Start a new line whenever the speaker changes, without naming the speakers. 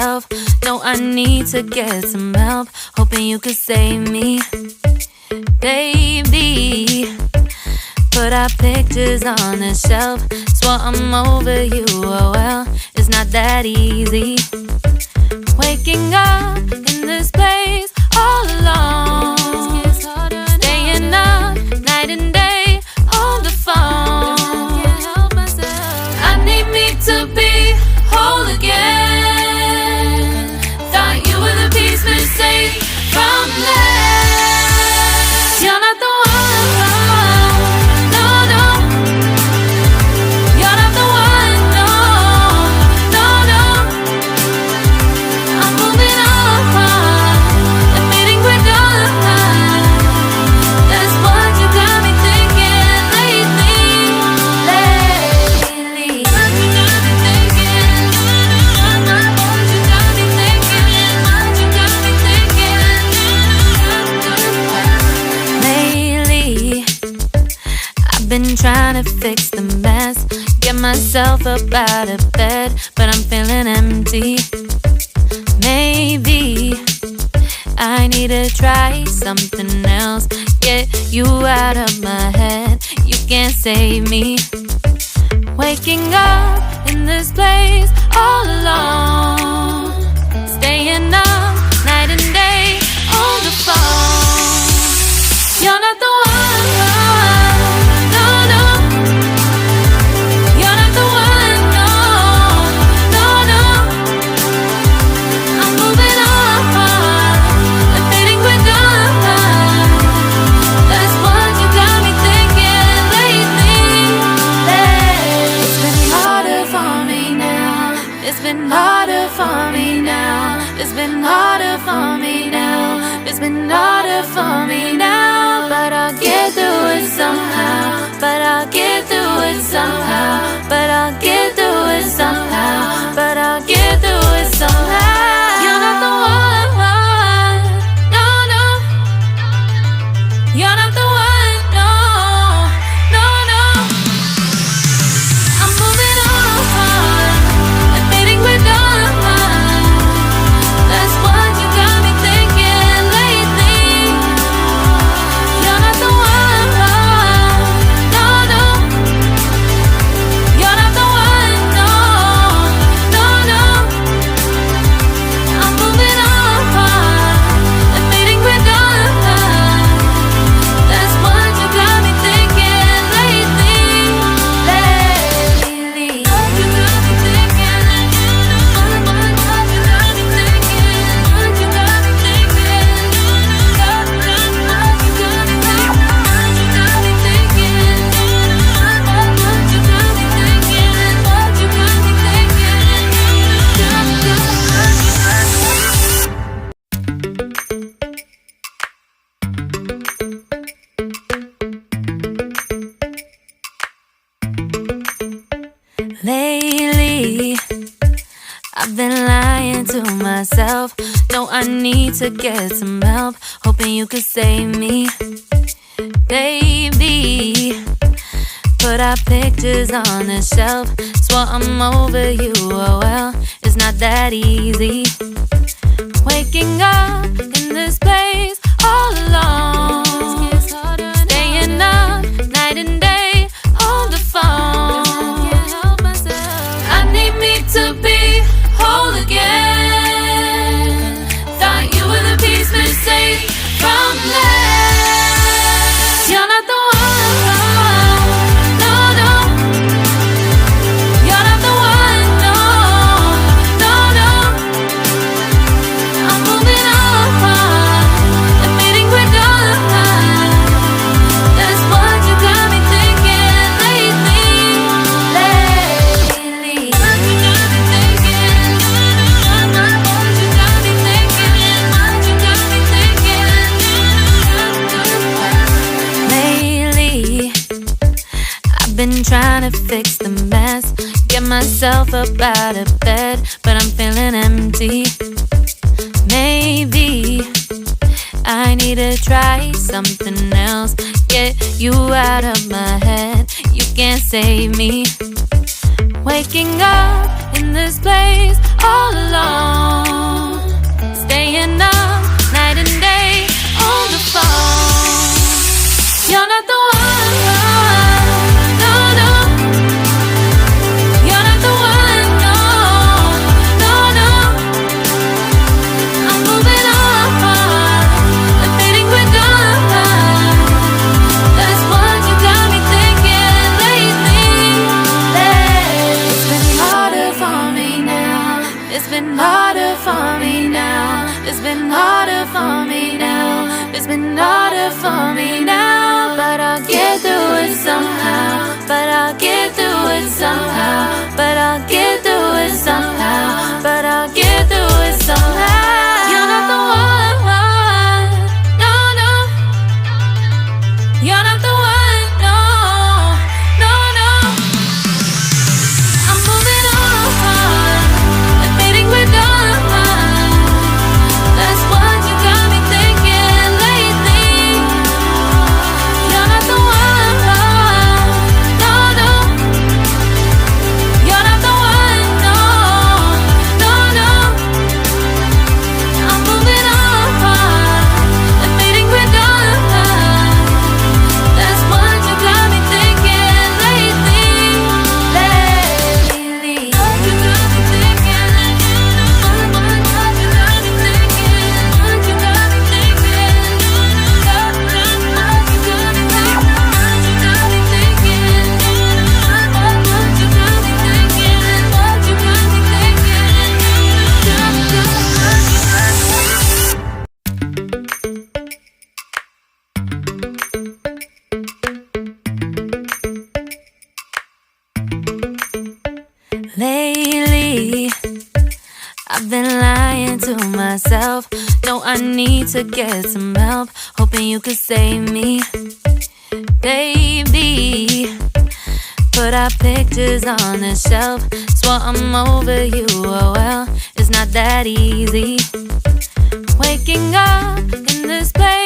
myself. No, I need to get some help. Hoping you could save me, baby. Put our pictures on the shelf. Swore I'm over you, oh well, it's not that easy. Waking up in this place all alone, staying up night and day on the phone. I need me to be whole again. Thought you were the piece missing from last. You're not the one. Been trying to fix the mess, get myself up out of bed, but I'm feeling empty. Maybe I need to try something else. Get you out of my head, you can't save me. Waking up in this place all alone, staying up night and day on the phone. You're not the one. It's been harder for me now. It's been harder for me now. It's been harder for me now. But I'll get through it somehow. But I'll get through it somehow. But I'll get through it somehow. But I'll get through it somehow. You're not the one. No, no. You're not the one. No, no, no. I'm moving on. Lately, I've been lying to myself. No, I need to get some help. Hoping you could save me, baby. Put our pictures on the shelf. Swore I'm over you, oh well, it's not that easy. Waking up in this place all alone, staying up night and day on the phone. To be whole again. Thought you were the piece missing from last. You're not the one. No, no. You're not the one. No, no, no. I'm moving on. Admitting we're done. That's what you got me thinking lately. Been trying to fix the mess, get myself up out of bed, but I'm feeling empty. Maybe I need to try something else. Get you out of my head, you can't save me. Waking up in in this place all alone, staying up night and day on the phone. You're not the one, no, no. You're not the one, no, no, no. I'm moving on, the fading we're done. That's what you got me thinking lately. It's been harder for me now. It's been harder for me now. It's been harder for me now. It's been harder for me now. But I'll get through it somehow. But I'll get through it somehow. But I'll get through it somehow. But I'll get through it somehow. You're not the one, no, no. You're not the one, no, no, no. I'm moving on, the fading we're done. That's what you got me thinking lately. You're not the one, no, no. You're not the one, no, no, no. I'm moving on, the fading we're done. That's what you got me thinking lately. Lately. What you got me thinking. What you got me thinking. What you got me thinking. What you got me thinking. What you got me thinking. What you got me thinking. What you got me thinking. Lately, I've been lying to myself. No, I need to get some help. Hoping you could save me, baby. Put our pictures on the shelf. Swore I'm over you, oh well. It's not that easy. Waking up in this place